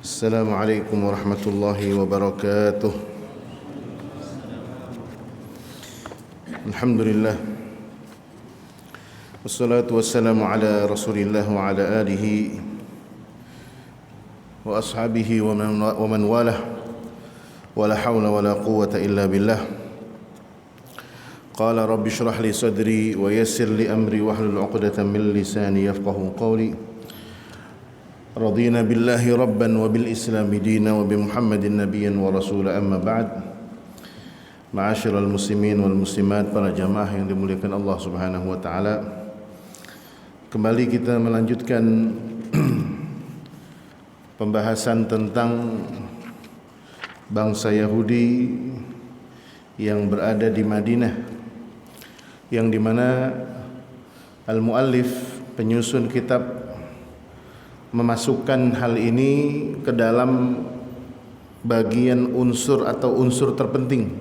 Assalamualaikum warahmatullahi wabarakatuh. Alhamdulillah. Wassalatu wassalamu ala Rasulillah wa ala alihi wa ashabihi wa man walah. Wa la hawla wa la quwwata illa billah. Qala rabbi shrah li sadri wa yassir li amri wahlul 'uqdatam min lisani yafqahu qawli. رضينا بالله ربا وبالإسلام دينا وبمحمد نبيا ورسولا أما بعد. معاشر المسلمين والmuslimat, para jamaah yang dimuliakan Allah Subhanahu wa taala. Kembali kita melanjutkan pembahasan tentang bangsa Yahudi yang berada di Madinah, yang dimana al-muallif, penyusun kitab, memasukkan hal ini ke dalam bagian unsur atau unsur terpenting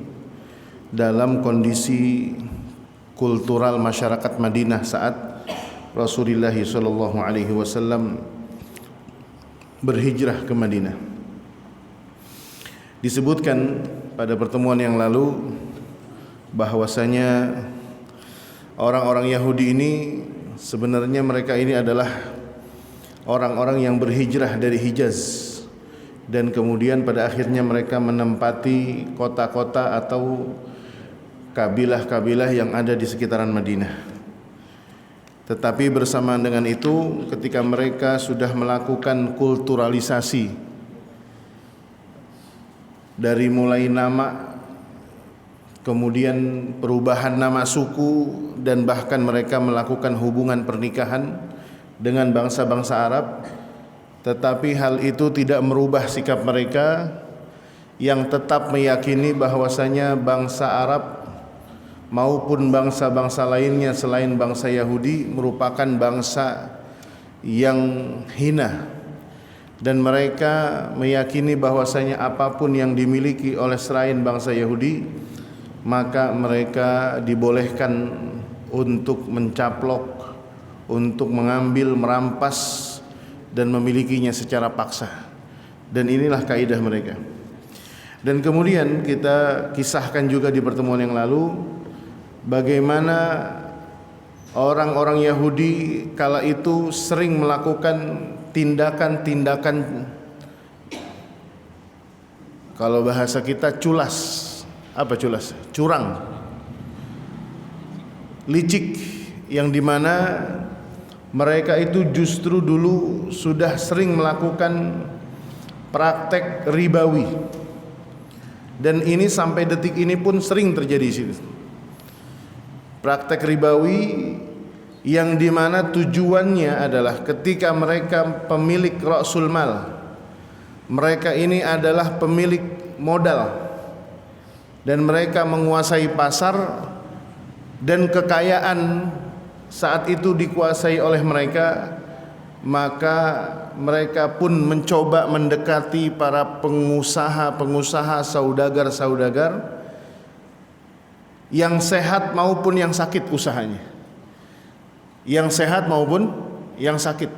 dalam kondisi kultural masyarakat Madinah saat Rasulullah SAW berhijrah ke Madinah. Disebutkan pada pertemuan yang lalu bahwasanya orang-orang Yahudi ini sebenarnya mereka ini adalah orang-orang yang berhijrah dari Hijaz, dan kemudian pada akhirnya mereka menempati kota-kota atau kabilah-kabilah yang ada di sekitaran Madinah. Tetapi bersamaan dengan itu, ketika mereka sudah melakukan kulturalisasi dari mulai nama, kemudian perubahan nama suku, dan bahkan mereka melakukan hubungan pernikahan dengan bangsa-bangsa Arab, tetapi hal itu tidak merubah sikap mereka yang tetap meyakini bahwasanya bangsa Arab maupun bangsa-bangsa lainnya selain bangsa Yahudi merupakan bangsa yang hina, dan mereka meyakini bahwasanya apapun yang dimiliki oleh selain bangsa Yahudi maka mereka dibolehkan untuk mencaplok, untuk mengambil, merampas dan memilikinya secara paksa. Dan inilah kaidah mereka. Dan kemudian kita kisahkan juga di pertemuan yang lalu bagaimana orang-orang Yahudi kala itu sering melakukan tindakan-tindakan, kalau bahasa kita culas. Apa culas? Curang, licik, yang dimana mereka itu justru dulu sudah sering melakukan praktek ribawi, dan ini sampai detik ini pun sering terjadi di situ. Praktek ribawi yang dimana tujuannya adalah ketika mereka pemilik ra'sul mal, mereka ini adalah pemilik modal, dan mereka menguasai pasar, dan kekayaan saat itu dikuasai oleh mereka, maka mereka pun mencoba mendekati para pengusaha-pengusaha, saudagar-saudagar yang sehat maupun yang sakit usahanya, yang sehat maupun yang sakit.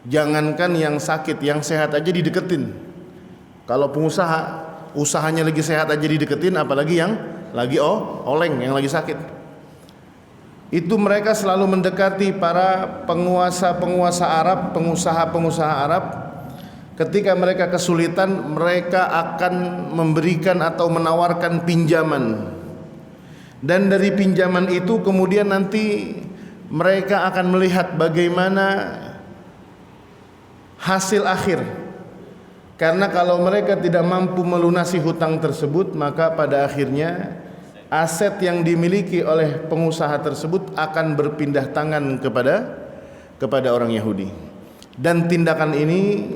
Jangankan yang sakit, yang sehat aja dideketin. Kalau pengusaha usahanya lagi sehat aja dideketin, apalagi yang lagi oleng, yang lagi sakit. Itu mereka selalu mendekati para penguasa-penguasa Arab, pengusaha-pengusaha Arab. Ketika mereka kesulitan, mereka akan memberikan atau menawarkan pinjaman, dan dari pinjaman itu kemudian nanti mereka akan melihat bagaimana hasil akhir. Karena kalau mereka tidak mampu melunasi hutang tersebut, maka pada akhirnya aset yang dimiliki oleh pengusaha tersebut akan berpindah tangan kepada orang Yahudi. Dan tindakan ini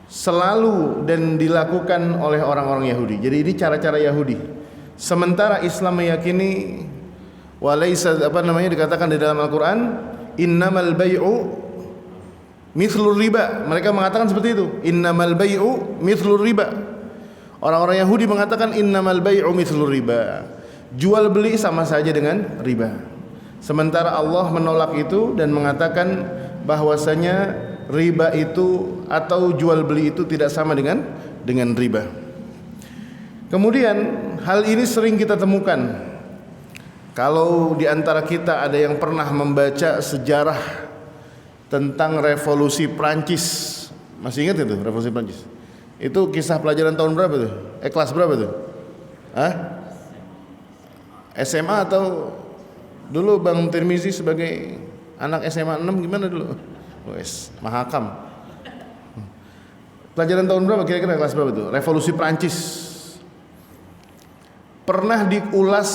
selalu dan dilakukan oleh orang-orang Yahudi. Jadi ini cara-cara Yahudi. Sementara Islam meyakini walaysa dikatakan di dalam Al-Qur'an, innamal bai'u mithlur riba. Mereka mengatakan seperti itu, innamal bai'u mithlur riba. Orang-orang Yahudi mengatakan innamal bai'u mithlur riba. Jual beli sama saja dengan riba. Sementara Allah menolak itu dan mengatakan bahwasanya riba itu atau jual beli itu tidak sama dengan riba. Kemudian hal ini sering kita temukan kalau di antara kita ada yang pernah membaca sejarah tentang revolusi Prancis. Masih ingat itu revolusi Prancis? Itu kisah pelajaran tahun berapa tuh? Kelas berapa tuh? SMA atau dulu Bang Tirmizi sebagai anak SMA 6 gimana dulu? Mahakam. Pelajaran tahun berapa kira-kira, kelas berapa tuh? Revolusi Prancis. Pernah diulas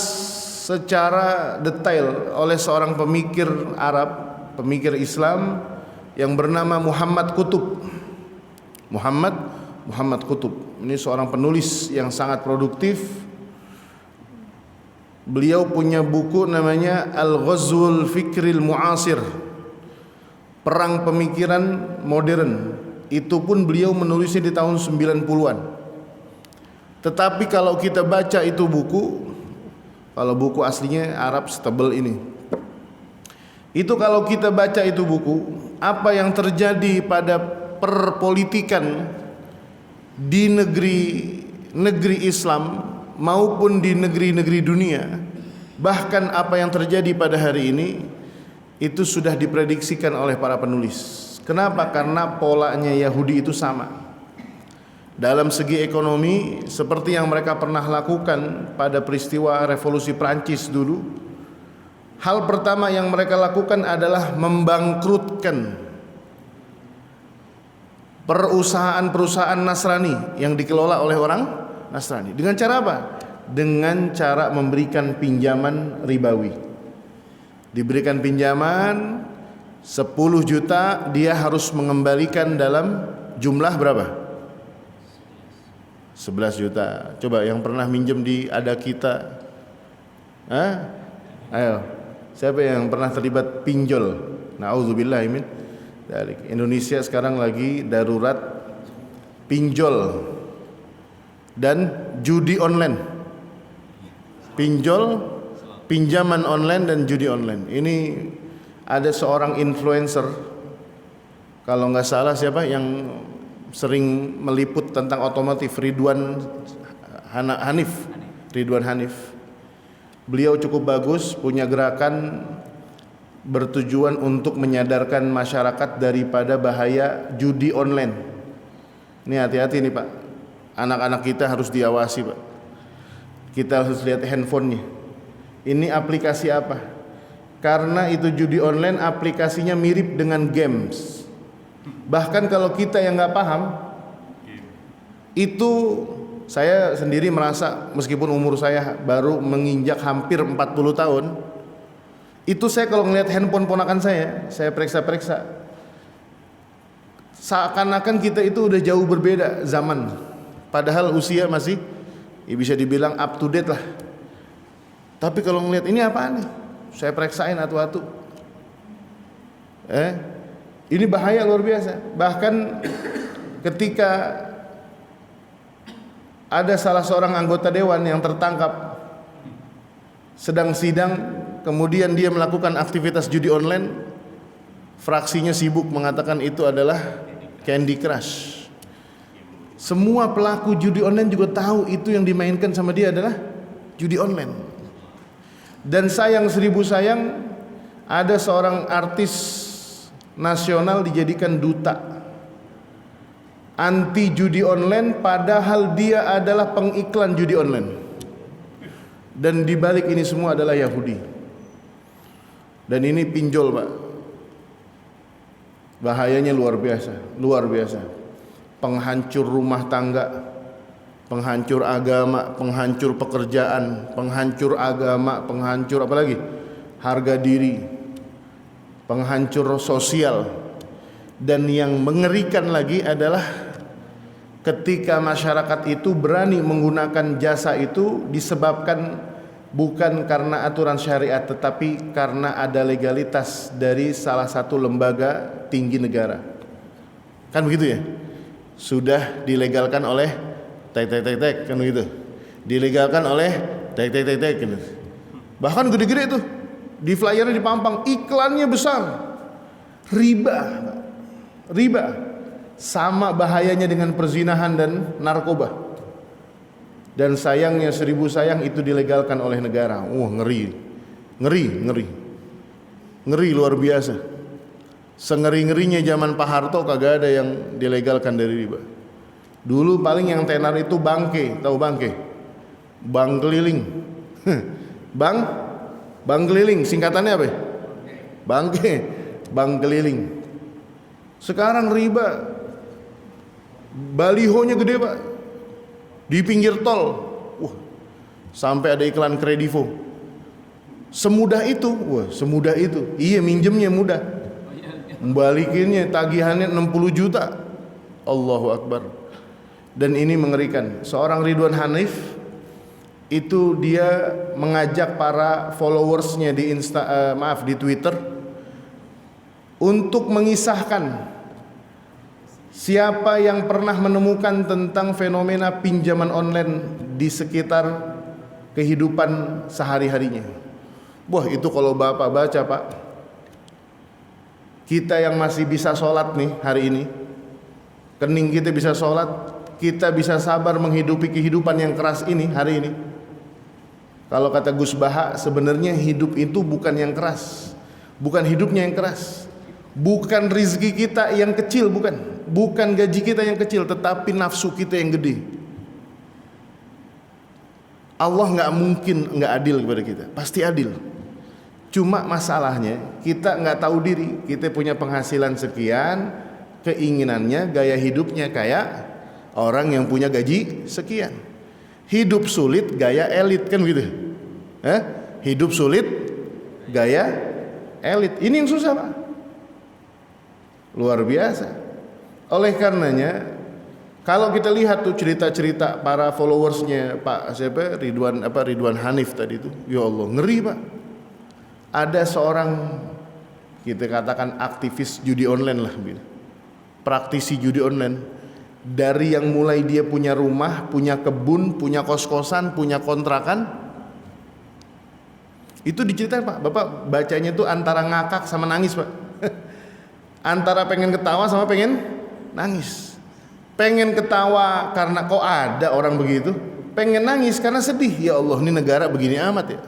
secara detail oleh seorang pemikir Arab, pemikir Islam yang bernama Muhammad Qutb. Muhammad Qutb. Ini seorang penulis yang sangat produktif. Beliau punya buku namanya Al-Ghazwul Fikril Mu'asir, Perang Pemikiran Modern. Itu pun beliau menulisnya di tahun 90-an. Tetapi kalau kita baca itu buku, kalau buku aslinya Arab setebal ini, itu kalau kita baca itu buku, apa yang terjadi pada perpolitikan di negeri Islam maupun di negeri-negeri dunia, bahkan apa yang terjadi pada hari ini, itu sudah diprediksikan oleh para penulis. Kenapa? Karena polanya Yahudi itu sama. Dalam segi ekonomi, seperti yang mereka pernah lakukan pada peristiwa revolusi Prancis dulu, hal pertama yang mereka lakukan adalah membangkrutkan perusahaan-perusahaan Nasrani yang dikelola oleh orang Nasrani. Dengan cara apa? Dengan cara memberikan pinjaman ribawi. Diberikan pinjaman 10 juta, dia harus mengembalikan dalam jumlah berapa? 11 juta. Coba yang pernah minjem di Ada Kita, ayo, siapa yang pernah terlibat pinjol? Nauzubillah min dzalik. Indonesia sekarang lagi darurat pinjol dan judi online. Pinjaman online dan judi online. Ini ada seorang influencer, kalau nggak salah siapa yang sering meliput tentang otomotif, Ridwan Hanif. Beliau cukup bagus, punya gerakan bertujuan untuk menyadarkan masyarakat daripada bahaya judi online. Ini hati-hati nih Pak, anak-anak kita harus diawasi Pak. Kita harus lihat handphonenya, ini aplikasi apa, karena itu judi online aplikasinya mirip dengan games. Bahkan kalau kita yang nggak paham, itu saya sendiri merasa, meskipun umur saya baru menginjak hampir 40 tahun, itu saya kalau ngelihat handphone ponakan saya periksa-periksa, seakan-akan kita itu udah jauh berbeda zaman, padahal usia masih bisa dibilang up to date lah. Tapi kalau ngelihat ini apaan nih, saya periksain atu-atu, ini bahaya luar biasa. Bahkan ketika ada salah seorang anggota dewan yang tertangkap sedang sidang, kemudian dia melakukan aktivitas judi online, fraksinya sibuk mengatakan itu adalah Candy Crush. Semua pelaku judi online juga tahu itu yang dimainkan sama dia adalah judi online. Dan sayang seribu sayang, ada seorang artis nasional dijadikan duta anti judi online, padahal dia adalah pengiklan judi online. Dan dibalik ini semua adalah Yahudi. Dan ini pinjol Pak, bahayanya luar biasa. Penghancur rumah tangga, penghancur agama, penghancur pekerjaan, penghancur agama, penghancur apa lagi? Harga diri, penghancur sosial. Dan yang mengerikan lagi adalah ketika masyarakat itu berani menggunakan jasa itu disebabkan bukan karena aturan syariat, tetapi karena ada legalitas dari salah satu lembaga tinggi negara. Kan begitu ya? Sudah dilegalkan oleh tek kan begitu. Dilegalkan oleh tek gitu. Bahkan gede-gede itu di flyernya dipampang, iklannya besar. Riba. Riba sama bahayanya dengan perzinahan dan narkoba. Dan sayangnya 1000 sayang itu dilegalkan oleh negara. Ngeri. Ngeri luar biasa. Sengeri-ngerinya zaman Pak Harto kagak ada yang dilegalkan dari riba. Dulu paling yang tenar itu bangke, tahu bangke? Bank keliling. Bank keliling singkatannya apa? Bangke, bank keliling. Sekarang riba balihonya gede Pak, di pinggir tol, sampai ada iklan Kredivo. Semudah itu, semudah itu. Iya, minjemnya mudah, balikinnya tagihannya 60 juta. Allahu Akbar. Dan ini mengerikan. Seorang Ridwan Hanif itu dia mengajak para followersnya di di Twitter untuk mengisahkan siapa yang pernah menemukan tentang fenomena pinjaman online di sekitar kehidupan sehari-harinya. Itu kalau Bapak baca Pak, kita yang masih bisa sholat nih hari ini, kening kita bisa sholat, kita bisa sabar menghidupi kehidupan yang keras ini hari ini. Kalau kata Gus Baha, sebenarnya hidup itu bukan yang keras, bukan hidupnya yang keras, bukan rizki kita yang kecil, bukan gaji kita yang kecil, tetapi nafsu kita yang gede. Allah nggak mungkin nggak adil kepada kita, pasti adil. Cuma masalahnya kita nggak tahu diri, kita punya penghasilan sekian, keinginannya gaya hidupnya kayak orang yang punya gaji sekian. Hidup sulit gaya elit kan gitu. Hidup sulit gaya elit. Ini yang susah Pak, luar biasa. Oleh karenanya kalau kita lihat tuh cerita-cerita para followersnya Pak Ridwan Hanif tadi itu, ya Allah ngeri Pak. Ada seorang kita katakan aktivis judi online lah, praktisi judi online. Dari yang mulai dia punya rumah, punya kebun, punya kos-kosan, punya kontrakan, itu diceritain Pak. Bapak bacanya tuh antara ngakak sama nangis Pak. Antara pengen ketawa sama pengen nangis. Pengen ketawa karena kok ada orang begitu, pengen nangis karena sedih. Ya Allah, ini negara begini amat ya.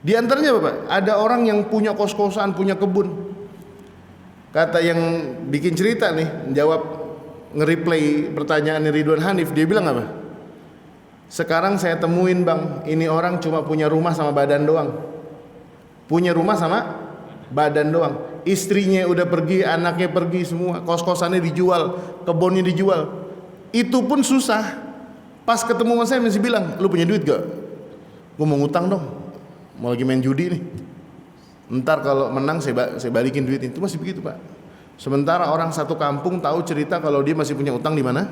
Di antaranya Bapak, ada orang yang punya kos-kosan, punya kebun. Kata yang bikin cerita nih, jawab nge-replay pertanyaan Ridwan Hanif, dia bilang apa? Sekarang saya temuin Bang, ini orang cuma punya rumah sama badan doang. Punya rumah sama badan doang. Istrinya udah pergi, anaknya pergi semua, kos-kosannya dijual, kebunnya dijual. Itu pun susah. Pas ketemu sama saya masih bilang, lu punya duit gak? Gue mau ngutang dong, mau lagi main judi nih. Ntar kalau menang saya balikin duit itu. Masih begitu Pak. Sementara orang satu kampung tahu cerita kalau dia masih punya utang di mana?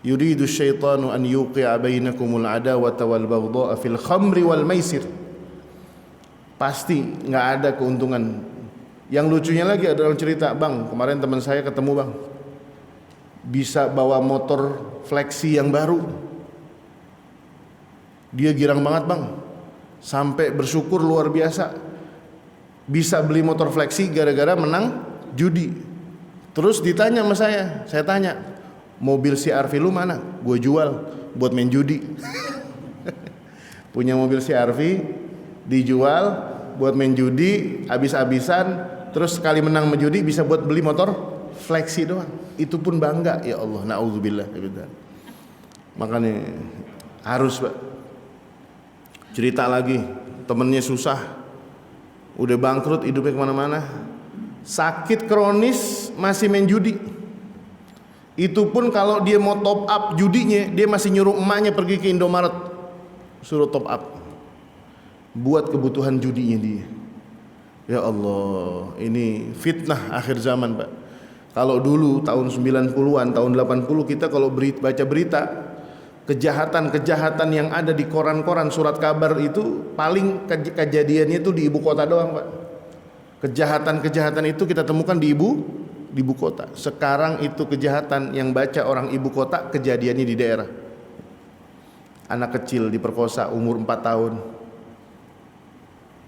Yuridu syaitanu an yuqi'a bainakumul adawata wal baghdha'a fil khamri wal maisir. Pasti nggak ada keuntungan. Yang lucunya lagi ada orang cerita, Bang, kemarin teman saya ketemu Bang, bisa bawa motor Flexi yang baru. Dia girang banget Bang, sampai bersyukur luar biasa bisa beli motor Flexi gara-gara menang judi. Terus ditanya sama saya tanya, mobil CR-V lu mana? Gue jual buat main judi. Punya mobil CR-V dijual buat main judi, habis-habisan, terus sekali menang menjudi bisa buat beli motor Flexi doang. Itu pun bangga, ya Allah, naudzubillah. Makanya harus Pak. Cerita lagi, temennya susah, udah bangkrut, hidupnya kemana-mana, sakit kronis, masih main judi. Itu pun kalau dia mau top up judinya, dia masih nyuruh emaknya pergi ke Indomaret, suruh top up buat kebutuhan judinya dia. Ya Allah, ini fitnah akhir zaman Pak. Kalau dulu tahun 90-an, tahun 80 kita kalau baca berita kejahatan-kejahatan yang ada di koran-koran surat kabar itu paling kejadiannya itu di ibu kota doang Pak. Kejahatan-kejahatan itu kita temukan di ibu kota. Sekarang itu kejahatan yang baca orang ibu kota kejadiannya di daerah. Anak kecil diperkosa umur 4 tahun.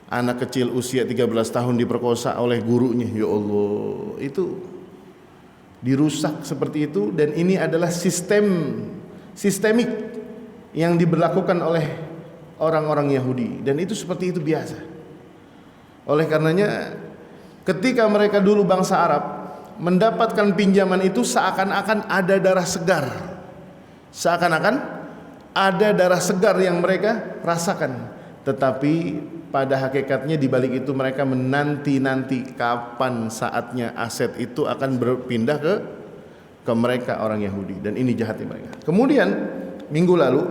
Anak kecil usia 13 tahun diperkosa oleh gurunya. Ya Allah, itu dirusak seperti itu. Dan ini adalah sistemik yang diberlakukan oleh orang-orang Yahudi, dan itu seperti itu biasa. Oleh karenanya ketika mereka dulu bangsa Arab mendapatkan pinjaman itu seakan-akan ada darah segar. Seakan-akan ada darah segar yang mereka rasakan. Tetapi pada hakikatnya di balik itu mereka menanti-nanti kapan saatnya aset itu akan berpindah ke mereka orang Yahudi, dan ini jahatnya mereka. Kemudian minggu lalu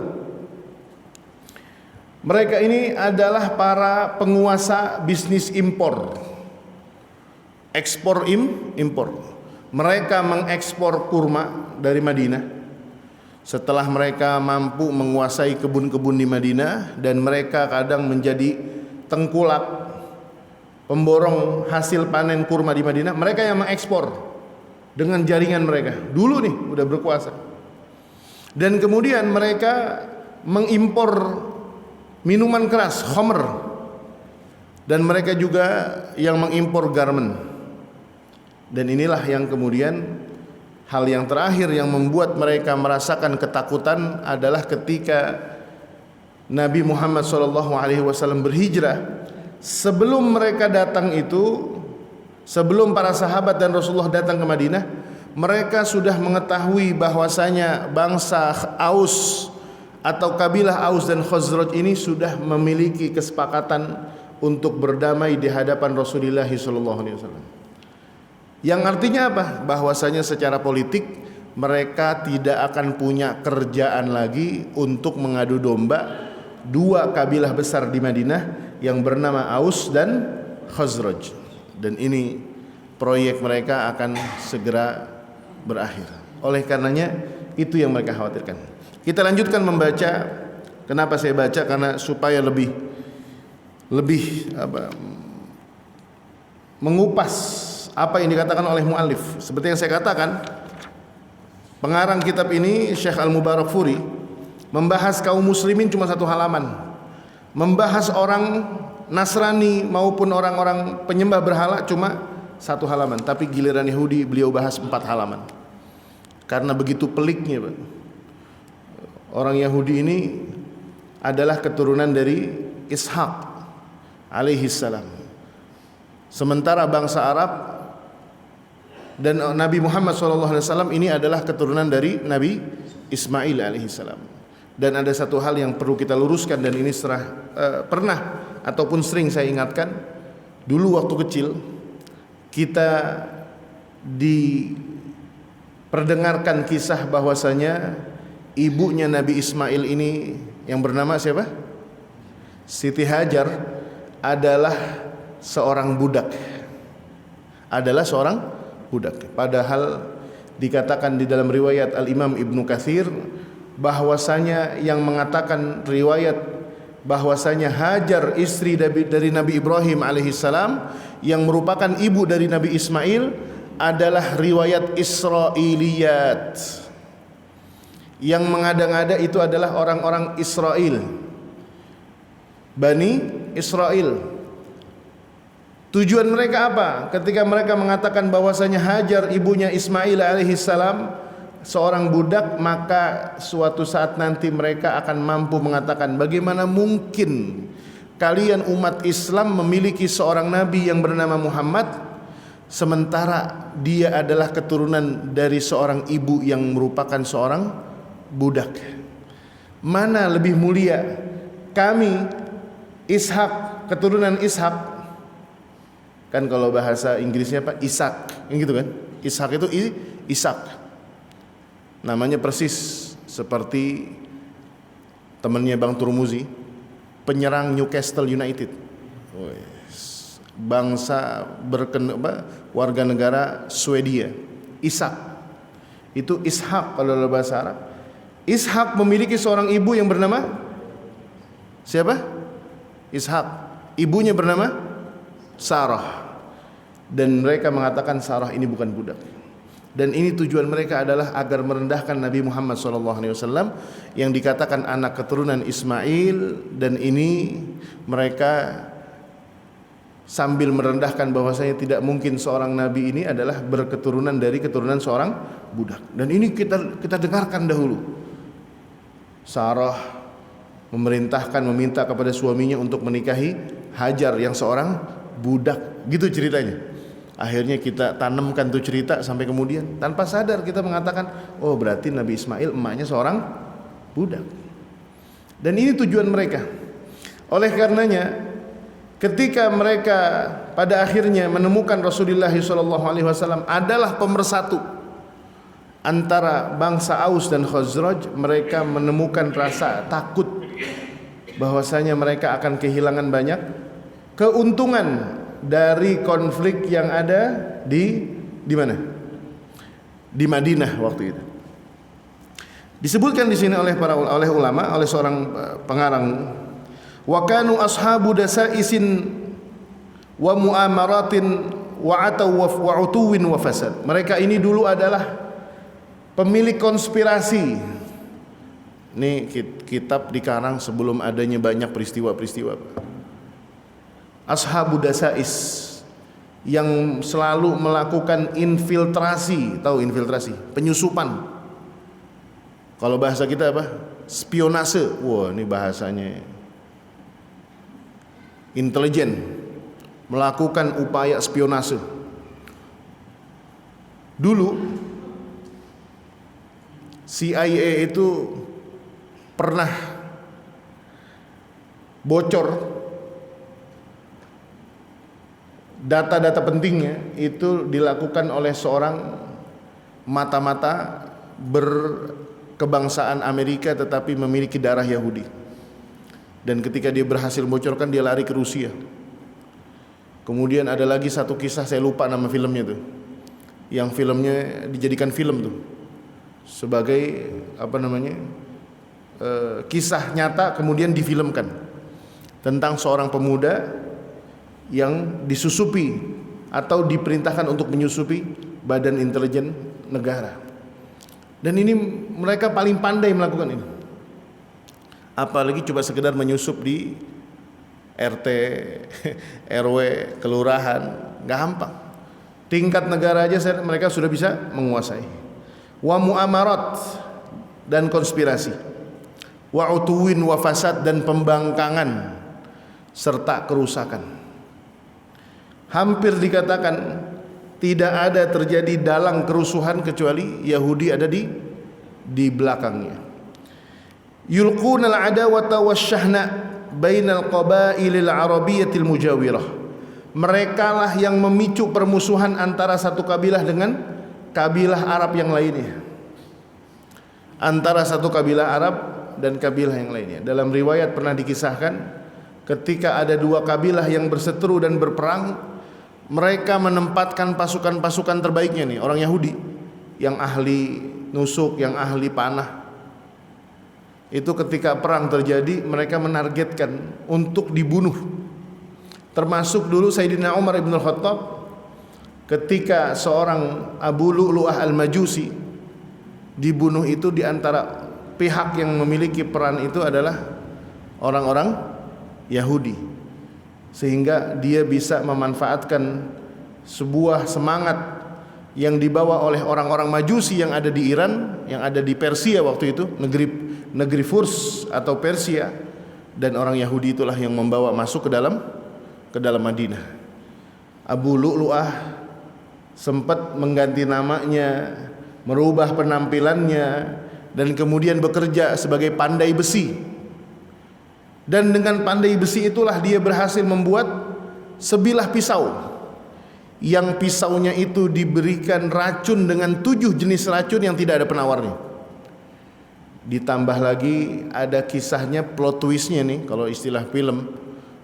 mereka ini adalah para penguasa bisnis impor, ekspor impor. Mereka mengekspor kurma dari Madinah. Setelah mereka mampu menguasai kebun-kebun di Madinah, dan mereka kadang menjadi tengkulak pemborong hasil panen kurma di Madinah, mereka yang mengekspor dengan jaringan mereka. Dulu nih udah berkuasa. Dan kemudian mereka mengimpor minuman keras, khamr, dan mereka juga yang mengimpor garmen. Dan inilah yang kemudian hal yang terakhir yang membuat mereka merasakan ketakutan adalah ketika Nabi Muhammad SAW berhijrah. Sebelum mereka datang itu, sebelum para sahabat dan Rasulullah datang ke Madinah, mereka sudah mengetahui bahwasanya bangsa Aus atau kabilah Aus dan Khazraj ini sudah memiliki kesepakatan untuk berdamai di hadapan Rasulullah SAW. Yang artinya apa? Bahwasanya secara politik mereka tidak akan punya kerjaan lagi untuk mengadu domba dua kabilah besar di Madinah yang bernama Aus dan Khazraj. Dan ini proyek mereka akan segera berakhir. Oleh karenanya itu yang mereka khawatirkan. Kita lanjutkan membaca. Kenapa saya baca? Karena supaya lebih mengupas apa yang dikatakan oleh muallif. Seperti yang saya katakan, pengarang kitab ini Syekh Al-Mubarakfuri membahas kaum muslimin cuma satu halaman. Membahas orang Nasrani maupun orang-orang penyembah berhala cuma satu halaman. Tapi giliran Yahudi beliau bahas 4 halaman. Karena begitu peliknya, Pak. Orang Yahudi ini adalah keturunan dari Ishak alaihissalam. Sementara bangsa Arab dan Nabi Muhammad SAW ini adalah keturunan dari Nabi Ismail alaihissalam. Dan ada satu hal yang perlu kita luruskan, dan ini pernah ataupun sering saya ingatkan. Dulu waktu kecil kita diperdengarkan kisah bahwasanya ibunya Nabi Ismail ini yang bernama siapa? Siti Hajar adalah seorang budak. Padahal dikatakan di dalam riwayat Al-Imam Ibnu Katsir bahwasanya yang mengatakan riwayat bahwasanya Hajar istri dari Nabi Ibrahim alaihissalam yang merupakan ibu dari Nabi Ismail adalah riwayat Israiliyat. Yang mengada-ngada itu adalah orang-orang Israel, Bani Israel. Tujuan mereka apa? Ketika mereka mengatakan bahwasanya Hajar ibunya Ismail alaihissalam seorang budak, maka suatu saat nanti mereka akan mampu mengatakan, bagaimana mungkin kalian umat Islam memiliki seorang nabi yang bernama Muhammad sementara dia adalah keturunan dari seorang ibu yang merupakan seorang budak. Mana lebih mulia? Kami Ishak, keturunan Ishak. Kan kalau bahasa Inggrisnya Pak, Ishak, gitu kan? Ishak itu Ishak. Namanya persis seperti temannya Bang Turmuzi, penyerang Newcastle United. Bangsa warga negara Swedia. Ishak. Itu Ishak kalau dalam bahasa Arab. Ishak memiliki seorang ibu yang bernama siapa? Ishak. Ibunya bernama Sarah. Dan mereka mengatakan Sarah ini bukan budak. Dan ini tujuan mereka adalah agar merendahkan Nabi Muhammad SAW yang dikatakan anak keturunan Ismail. Dan ini mereka sambil merendahkan bahwasanya tidak mungkin seorang nabi ini adalah berketurunan dari keturunan seorang budak. Dan ini kita dengarkan dahulu. Sarah meminta kepada suaminya untuk menikahi Hajar yang seorang budak, gitu ceritanya. Akhirnya kita tanamkan tuh cerita sampai kemudian tanpa sadar kita mengatakan, oh berarti Nabi Ismail emaknya seorang budak. Dan ini tujuan mereka. Oleh karenanya ketika mereka pada akhirnya menemukan Rasulullah SAW adalah pemersatu antara bangsa Aus dan Khazraj, mereka menemukan rasa takut bahwasanya mereka akan kehilangan banyak keuntungan dari konflik yang ada di mana? Di Madinah waktu itu. Disebutkan di sini oleh ulama, oleh seorang pengarang, wa kanu ashabu dasaisin wa muamaratin wa ataw wa utuwin wa fasad. Mereka ini dulu adalah pemilik konspirasi. Ini kitab dikarang sebelum adanya banyak peristiwa-peristiwa. Ashabu dasais, yang selalu melakukan infiltrasi, tahu infiltrasi? Penyusupan. Kalau bahasa kita apa? Spionase. Wah, ini bahasanya. Intelijen, melakukan upaya spionase. Dulu CIA itu pernah bocor data-data pentingnya, itu dilakukan oleh seorang mata-mata berkebangsaan Amerika tetapi memiliki darah Yahudi. Dan ketika dia berhasil bocorkan, dia lari ke Rusia. Kemudian ada lagi satu kisah, saya lupa nama filmnya tuh, yang filmnya dijadikan film tuh sebagai kisah nyata kemudian difilmkan, tentang seorang pemuda yang disusupi atau diperintahkan untuk menyusupi badan intelijen negara. Dan ini mereka paling pandai melakukan ini. Apalagi coba sekedar menyusup di RT, RW, kelurahan, gampang. Tingkat negara aja mereka sudah bisa menguasai. Wa muamarat, dan konspirasi. Wa utuwin wa fasad, dan pembangkangan serta kerusakan. Hampir dikatakan tidak ada terjadi dalang kerusuhan kecuali Yahudi ada di belakangnya. Yulqunal adawata wasyahna bainal qabailil arabiyyatil mujawirah. Mereka lah yang memicu permusuhan antara satu kabilah dengan kabilah Arab yang lainnya. Antara satu kabilah Arab dan kabilah yang lainnya. Dalam riwayat pernah dikisahkan ketika ada dua kabilah yang berseteru dan berperang, mereka menempatkan pasukan-pasukan terbaiknya nih, orang Yahudi yang ahli nusuk, yang ahli panah. Itu ketika perang terjadi, mereka menargetkan untuk dibunuh. Termasuk dulu Sayyidina Umar ibn al-Khattab ketika seorang Abu Lu'lu'ah al-Majusi dibunuh, itu diantara pihak yang memiliki peran itu adalah orang-orang Yahudi. Sehingga dia bisa memanfaatkan sebuah semangat yang dibawa oleh orang-orang Majusi yang ada di Iran, yang ada di Persia waktu itu, negeri Furs atau Persia, dan orang Yahudi itulah yang membawa masuk ke dalam Madinah. Abu Lu'lu'ah sempat mengganti namanya, merubah penampilannya, dan kemudian bekerja sebagai pandai besi. Dan dengan pandai besi itulah dia berhasil membuat sebilah pisau, yang pisaunya itu diberikan racun dengan 7 jenis racun yang tidak ada penawarnya. Ditambah lagi ada kisahnya, plot twistnya nih, kalau istilah film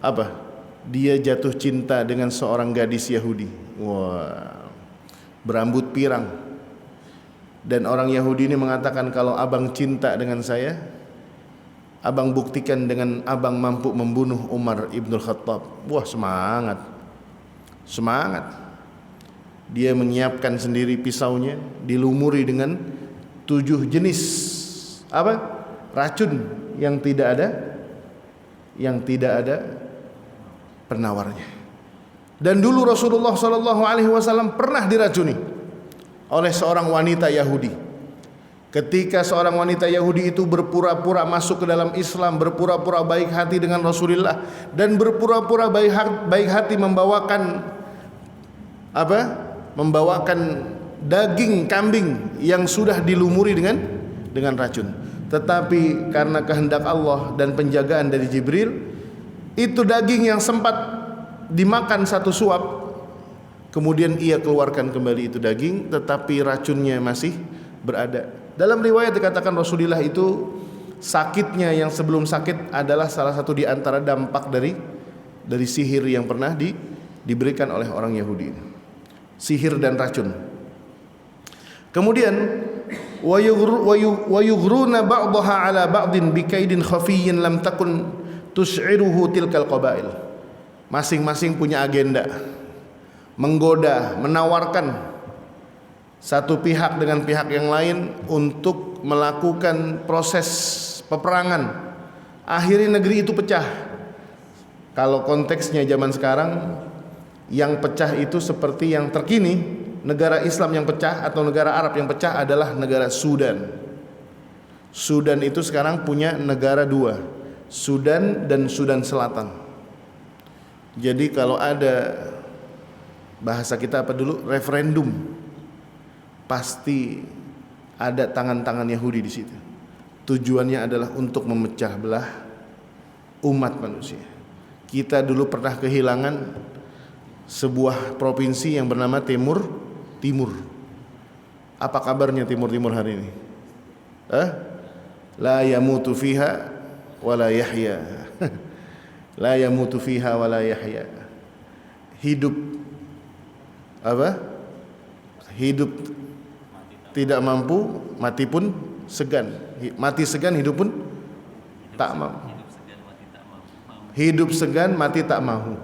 apa? Dia jatuh cinta dengan seorang gadis Yahudi. Wah, berambut pirang. Dan orang Yahudi ini mengatakan, kalau abang cinta dengan saya, abang buktikan dengan abang mampu membunuh Umar ibn al-Khattab. Wah, semangat. Dia menyiapkan sendiri pisaunya, dilumuri dengan 7 jenis racun yang tidak ada penawarnya. Dan dulu Rasulullah SAW pernah diracuni oleh seorang wanita Yahudi. Ketika seorang wanita Yahudi itu berpura-pura masuk ke dalam Islam, berpura-pura baik hati dengan Rasulullah, dan berpura-pura baik hati membawakan daging kambing yang sudah dilumuri dengan racun. Tetapi karena kehendak Allah dan penjagaan dari Jibril, itu daging yang sempat dimakan satu suap, kemudian ia keluarkan kembali itu daging, tetapi racunnya masih berada. Dalam riwayat dikatakan Rasulullah itu sakitnya yang sebelum sakit adalah salah satu di antara dampak dari sihir yang pernah diberikan oleh orang Yahudi. Sihir dan racun. Kemudian wa yughruna ba'daha ala ba'din bikaidin khafiyyin lam takun tus'iruhu tilkal qabail. Masing-masing punya agenda, menggoda, menawarkan satu pihak dengan pihak yang lain untuk melakukan proses peperangan. Akhirnya negeri itu pecah. Kalau konteksnya zaman sekarang, yang pecah itu seperti yang terkini, negara Islam yang pecah atau negara Arab yang pecah adalah negara Sudan. Sudan itu sekarang punya negara dua, Sudan dan Sudan Selatan. Jadi kalau ada, bahasa kita apa dulu, referendum, pasti ada tangan-tangan Yahudi di situ. Tujuannya adalah untuk memecah belah umat manusia. Kita dulu pernah kehilangan sebuah provinsi yang bernama Timur. Apa kabarnya Timur hari ini? La yamutu fiha wala yahya. La yamutu fiha wala yahya. Hidup hidup tidak mampu, mati pun segan. Mati segan, hidup pun tak mau. Hidup segan, mati tak mau.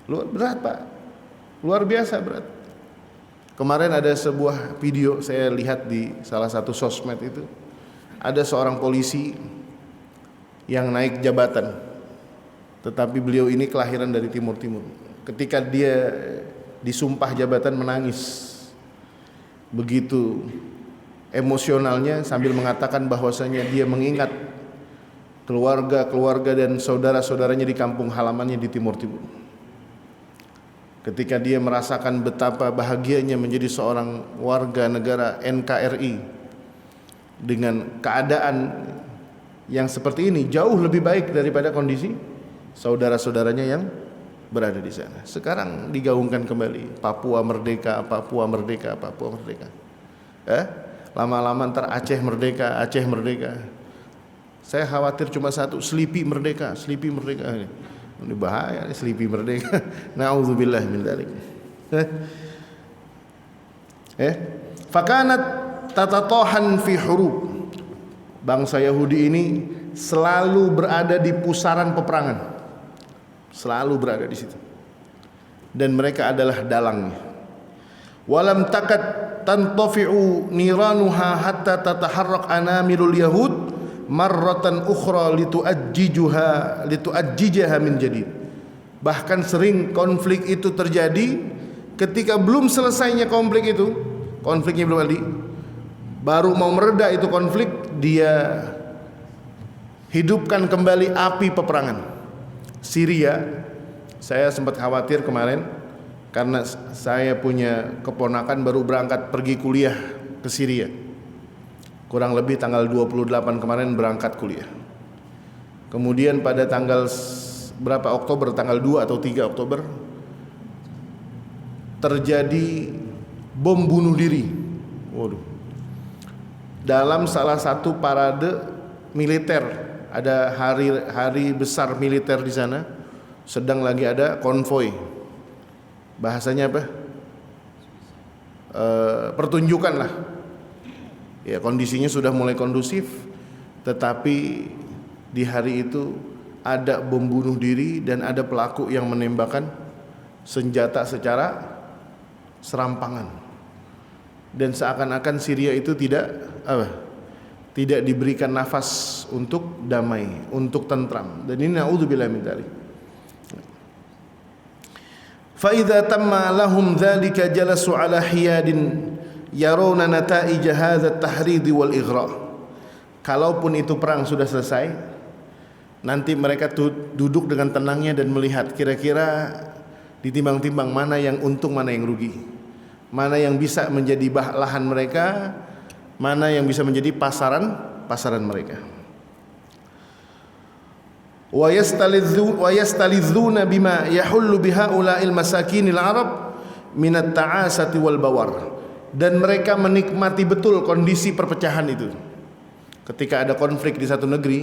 Berat Pak, luar biasa berat. Kemarin ada sebuah video saya lihat di salah satu sosmed itu, ada seorang polisi yang naik jabatan, tetapi beliau ini kelahiran dari Timur. Ketika dia disumpah jabatan menangis, begitu emosionalnya, sambil mengatakan bahwasanya dia mengingat keluarga dan saudara-saudaranya di kampung halamannya di Timur. Ketika dia merasakan betapa bahagianya menjadi seorang warga negara NKRI dengan keadaan yang seperti ini, jauh lebih baik daripada kondisi saudara-saudaranya yang berada di sana. Sekarang digaungkan kembali Papua merdeka. Lama-lama ntar Aceh merdeka. Saya khawatir cuma satu, Selipi merdeka. Ini bahaya, Selipi merdeka. Nauzubillah min dzalik. Fakanat tatatohan fi hurub. Bangsa Yahudi ini selalu berada di pusaran peperangan. Selalu berada di situ. Dan mereka adalah dalangnya. Walam takat tantafi'u niranuha hatta tataharrak anamirul yahud marratan ukhra lituajjijaha min jadid. Bahkan sering konflik itu terjadi ketika belum selesainya konfliknya belum ada, baru mau mereda itu konflik, dia hidupkan kembali api peperangan. Syria, saya sempat khawatir kemarin karena saya punya keponakan baru berangkat pergi kuliah ke Syria. Kurang lebih tanggal 28 kemarin berangkat kuliah. Kemudian pada tanggal berapa Oktober, tanggal 2 atau 3 Oktober terjadi bom bunuh diri. Waduh. Dalam salah satu parade militer, ada hari besar militer di sana, sedang lagi ada konvoi. Bahasanya apa? Pertunjukan lah. Ya, kondisinya sudah mulai kondusif, tetapi di hari itu ada bom bunuh diri dan ada pelaku yang menembakkan senjata secara serampangan. Dan seakan-akan Syria itu tidak diberikan nafas untuk damai, untuk tentram. Dan ini naudzubillah min dzalik. Fa idza tamma lahum dzalika jalasu ala hiyadin yarawna nata'ij hadza at-tahrid wal ighra. Kalaupun itu perang sudah selesai, nanti mereka duduk dengan tenangnya dan melihat kira-kira ditimbang-timbang mana yang untung, mana yang rugi, mana yang bisa menjadi lahan mereka, mana yang bisa menjadi pasaran mereka. Wa yastalidzuna bima yahullu bihaula'il masakinil arab minat ta'asati wal bawar. Dan mereka menikmati betul kondisi perpecahan itu. Ketika ada konflik di satu negeri,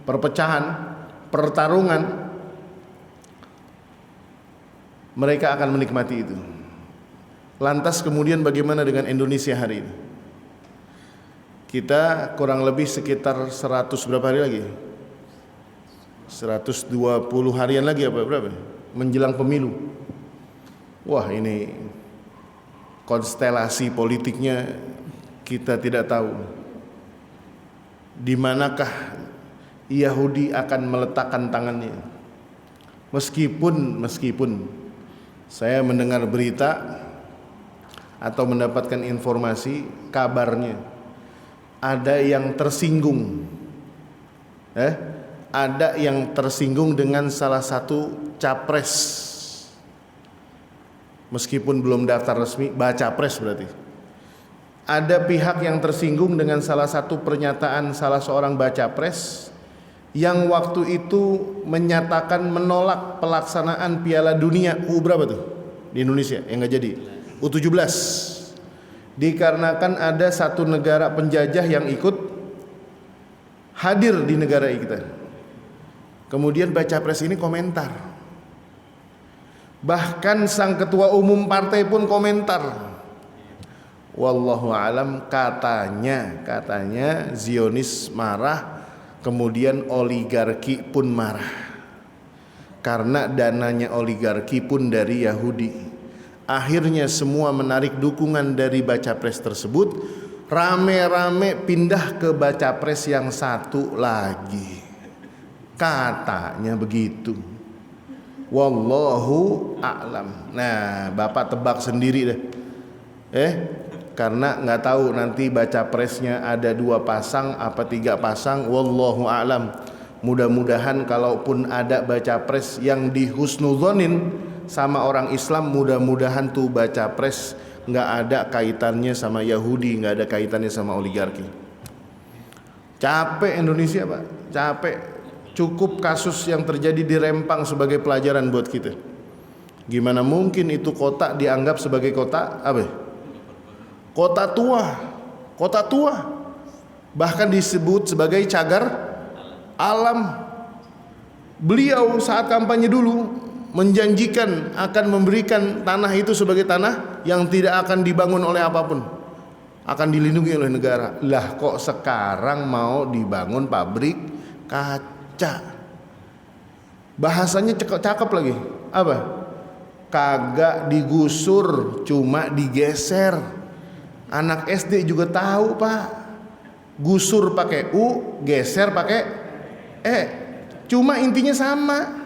perpecahan, pertarungan, mereka akan menikmati itu. Lantas kemudian bagaimana dengan Indonesia hari ini? Kita kurang lebih sekitar 100 berapa hari lagi? 120 harian lagi apa berapa? Menjelang pemilu. Wah, ini konstelasi politiknya kita tidak tahu. Di manakah Yahudi akan meletakkan tangannya? Meskipun saya mendengar berita atau mendapatkan informasi, kabarnya ada yang tersinggung, ada yang tersinggung dengan salah satu capres, meskipun belum daftar resmi, baca pres berarti. Ada pihak yang tersinggung dengan salah satu pernyataan salah seorang baca pres yang waktu itu menyatakan menolak pelaksanaan Piala Dunia berapa tuh di Indonesia yang nggak jadi, U17, dikarenakan ada satu negara penjajah yang ikut hadir di negara kita. Kemudian baca pres ini komentar, bahkan sang ketua umum partai pun komentar. Wallahu alam, katanya Zionis marah, kemudian oligarki pun marah karena dananya oligarki pun dari Yahudi. Akhirnya semua menarik dukungan dari baca pres tersebut, rame-rame pindah ke baca pres yang satu lagi. Katanya begitu. Wallahu a'lam. Nah, Bapak tebak sendiri deh. Karena nggak tahu nanti baca presnya ada 2 pasang apa 3 pasang. Wallahu a'lam. Mudah-mudahan kalaupun ada baca pres yang dihusnudzonin sama orang Islam, mudah-mudahan tuh baca pres nggak ada kaitannya sama Yahudi, nggak ada kaitannya sama oligarki. Capek Indonesia, Pak, capek. Cukup kasus yang terjadi di Rempang sebagai pelajaran buat kita. Gimana mungkin itu kota dianggap sebagai kota apa? Kota tua. Bahkan disebut sebagai cagar alam. Beliau saat kampanye dulu menjanjikan akan memberikan tanah itu sebagai tanah yang tidak akan dibangun oleh apapun, akan dilindungi oleh negara. Lah kok sekarang mau dibangun pabrik kaca? Bahasanya cakep lagi. Apa? Kagak digusur, cuma digeser. Anak SD juga tahu, Pak. Gusur pakai U, geser pakai E. Cuma intinya sama.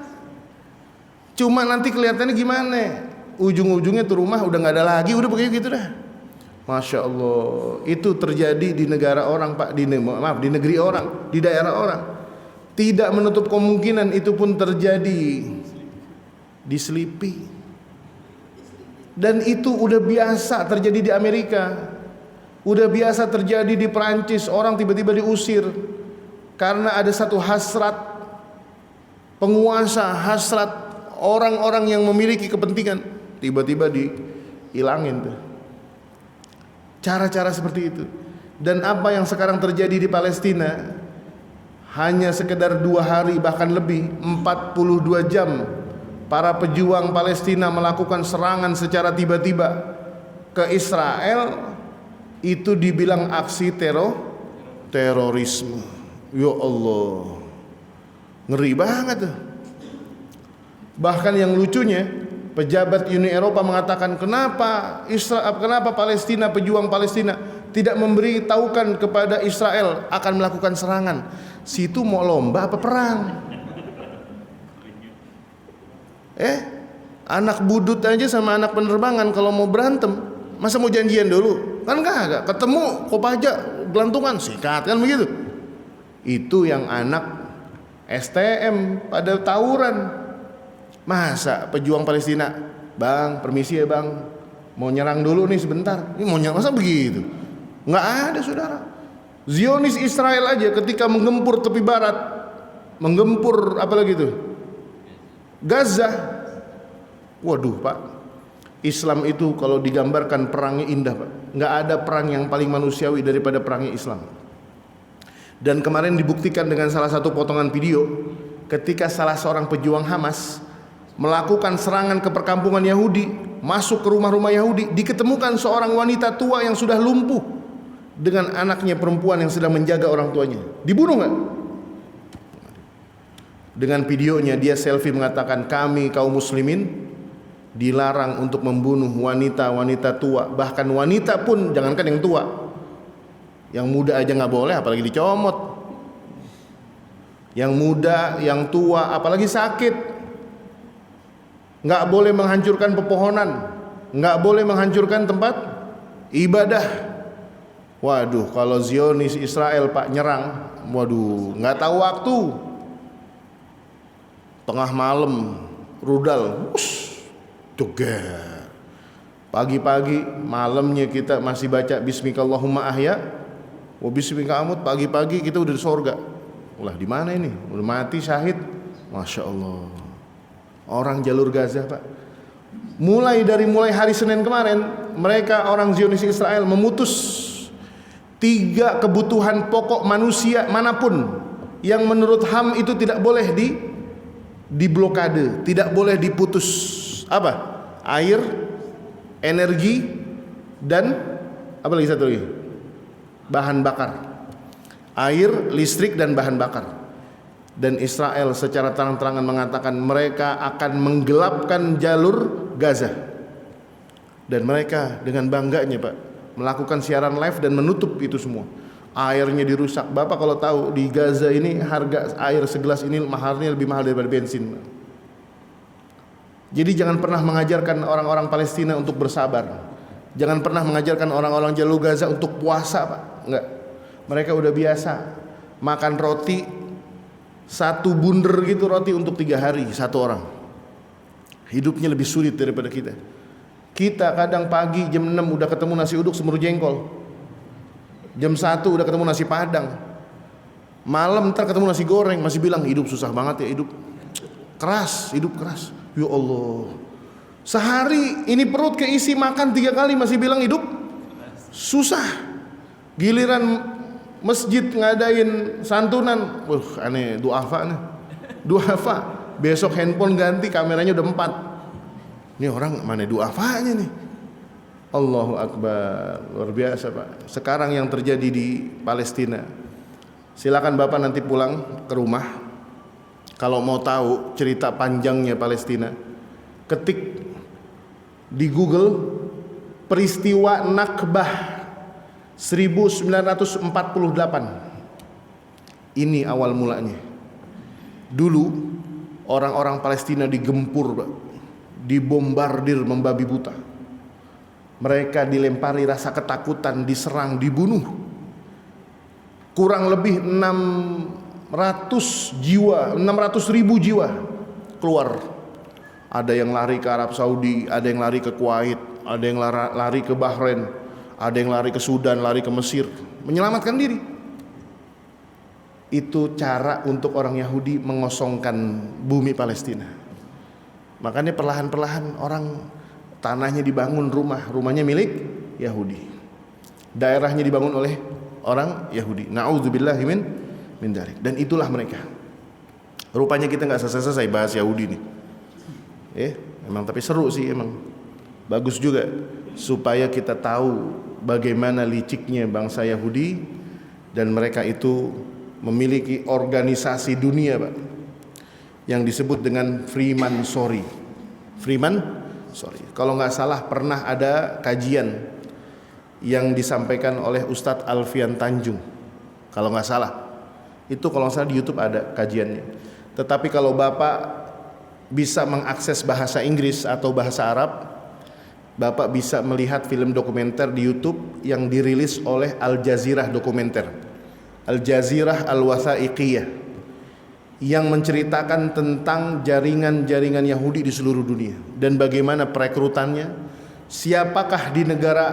Cuma nanti kelihatannya gimana? Ujung-ujungnya tuh rumah udah nggak ada lagi, udah begitu gitu dah. Masya Allah, itu terjadi di negara orang, Pak. Di negeri orang, di daerah orang. Tidak menutup kemungkinan itu pun terjadi di Selipi. Dan itu udah biasa terjadi di Amerika, udah biasa terjadi di Perancis. Orang tiba-tiba diusir karena ada satu hasrat penguasa, hasrat orang-orang yang memiliki kepentingan, tiba-tiba dihilangin tuh. Cara-cara seperti itu. Dan apa yang sekarang terjadi di Palestina, hanya sekedar 2 hari bahkan lebih, 42 jam para pejuang Palestina melakukan serangan secara tiba-tiba ke Israel, itu dibilang aksi terorisme. Ya Allah, ngeri banget tuh. Bahkan yang lucunya, pejabat Uni Eropa mengatakan, kenapa Palestina, pejuang Palestina tidak memberitahukan kepada Israel akan melakukan serangan. Situ mau lomba apa perang? Anak budut aja sama anak penerbangan kalau mau berantem, masa mau janjian dulu? Kan kagak, ketemu Kopaja gelantungan sikat kan begitu. Itu yang anak STM pada tawuran. Masa pejuang Palestina, "Bang, permisi ya bang, mau nyerang dulu nih sebentar." Ini mau nyerang, masa begitu? Nggak ada, saudara. Zionis Israel aja ketika menggempur tepi barat, menggempur apa lagi itu? Gaza. Waduh Pak, Islam itu kalau digambarkan perangnya indah Pak. Nggak ada perang yang paling manusiawi daripada perangnya Islam. Dan kemarin dibuktikan dengan salah satu potongan video ketika salah seorang pejuang Hamas melakukan serangan ke perkampungan Yahudi, masuk ke rumah-rumah Yahudi, diketemukan seorang wanita tua yang sudah lumpuh dengan anaknya perempuan yang sedang menjaga orang tuanya. Dibunuh nggak? Dengan videonya dia selfie mengatakan, "Kami kaum muslimin dilarang untuk membunuh wanita-wanita tua, bahkan wanita pun jangankan yang tua, yang muda aja nggak boleh, apalagi dicomot. Yang muda, yang tua, apalagi sakit. Nggak boleh menghancurkan pepohonan, nggak boleh menghancurkan tempat ibadah." Waduh, kalau Zionis Israel Pak nyerang, waduh, nggak tahu waktu. Tengah malam, rudal, Tugar. Pagi-pagi, malamnya kita masih baca Bismikallahumma ahya wa bismika amut. Pagi-pagi kita udah di sorga. Ulah di mana ini? Udah mati syahid. Masya Allah. Orang jalur Gaza Pak, mulai hari Senin kemarin, mereka orang Zionis Israel memutus 3 kebutuhan pokok manusia manapun yang menurut HAM itu tidak boleh diblokade, tidak boleh diputus. Apa? Air, energi, dan apa lagi satu lagi? Bahan bakar. Air, listrik, dan bahan bakar. Dan Israel secara terang-terangan mengatakan mereka akan menggelapkan jalur Gaza. Dan mereka dengan bangganya Pak melakukan siaran live dan menutup itu semua. Airnya dirusak. Bapak kalau tahu di Gaza ini harga air segelas ini mahalnya lebih mahal daripada bensin. Jadi jangan pernah mengajarkan orang-orang Palestina untuk bersabar. Jangan pernah mengajarkan orang-orang jalur Gaza untuk puasa Pak. Enggak. Mereka udah biasa makan roti 1 bunder gitu, roti untuk 3 hari satu orang. Hidupnya lebih sulit daripada kita. Kita kadang pagi jam 6 udah ketemu nasi uduk semur jengkol. Jam 1 udah ketemu nasi padang. Malam ntar ketemu nasi goreng, masih bilang hidup susah banget ya, hidup keras, hidup keras. Ya Allah, sehari ini perut keisi makan 3 kali masih bilang hidup susah. Giliran masjid ngadain santunan, aneh, duafa nih, duafa. Besok handphone ganti, kameranya udah 4. Ini orang mana duafanya nih? Allahu Akbar, luar biasa Pak. Sekarang yang terjadi di Palestina, silakan Bapak nanti pulang ke rumah. Kalau mau tahu cerita panjangnya Palestina, ketik di Google peristiwa Nakbah 1948. Ini awal mulanya. Dulu orang-orang Palestina digempur, dibombardir membabi buta. Mereka dilempari rasa ketakutan, diserang, dibunuh. Kurang lebih 600.000 jiwa keluar. Ada yang lari ke Arab Saudi, ada yang lari ke Kuwait, ada yang lari ke Bahrain, ada yang lari ke Sudan, lari ke Mesir, menyelamatkan diri. Itu cara untuk orang Yahudi mengosongkan bumi Palestina. Makanya perlahan-perlahan orang tanahnya dibangun, rumahnya milik Yahudi, daerahnya dibangun oleh orang Yahudi. Na'udzubillahi min dzalik. Dan itulah mereka. Rupanya kita nggak selesai bahas Yahudi nih. Memang tapi seru sih, emang bagus juga supaya kita tahu bagaimana liciknya bangsa Yahudi, dan mereka itu memiliki organisasi dunia Pak yang disebut dengan Freemasonry. Kalau nggak salah pernah ada kajian yang disampaikan oleh Ustadz Alfian Tanjung. Kalau nggak salah itu, kalau nggak salah di YouTube ada kajiannya. Tetapi kalau Bapak bisa mengakses bahasa Inggris atau bahasa Arab, Bapak bisa melihat film dokumenter di YouTube yang dirilis oleh Al Jazeera Dokumenter, Al Jazeera Al-Wathaiqiyah, yang menceritakan tentang jaringan-jaringan Yahudi di seluruh dunia dan bagaimana perekrutannya, siapakah di negara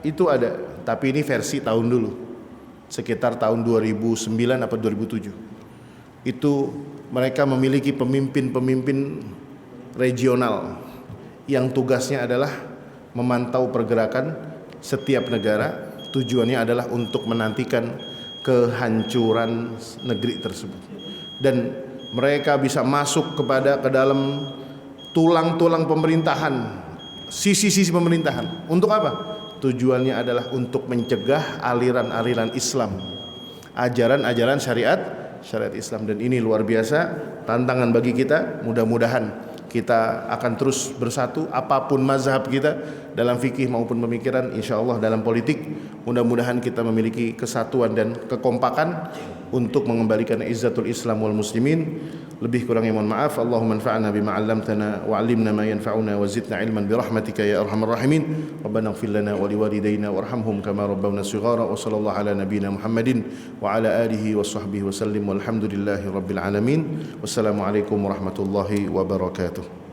itu ada. Tapi ini versi tahun dulu, sekitar tahun 2009 atau 2007. Itu mereka memiliki pemimpin-pemimpin regional yang tugasnya adalah memantau pergerakan setiap negara. Tujuannya adalah untuk menantikan kehancuran negeri tersebut, dan mereka bisa masuk ke dalam tulang-tulang pemerintahan, sisi-sisi pemerintahan. Untuk apa? Tujuannya adalah untuk mencegah aliran-aliran Islam, ajaran-ajaran syariat Islam. Dan ini luar biasa tantangan bagi kita. Mudah-mudahan kita akan terus bersatu, apapun mazhab kita dalam fikih maupun pemikiran. InsyaAllah dalam politik, mudah-mudahan kita memiliki kesatuan dan kekompakan untuk mengembalikan izzatul Islam wal muslimin. Lebih kurangnya mohon maaf. Allahumma anfa'na bima 'allamtana wa 'allimna ma yanfa'una wa zidna ilman bi rahmatika ya arhamar rahimin. Rabbana ighfir lana wa liwalidayna warhamhum kama rabbawna shighara. Wa sallallahu ala nabiyyina Muhammadin wa ala alihi wa sahbihi wa sallim. Walhamdulillahi rabbil alamin. Wassalamu alaikum warahmatullahi wabarakatuh.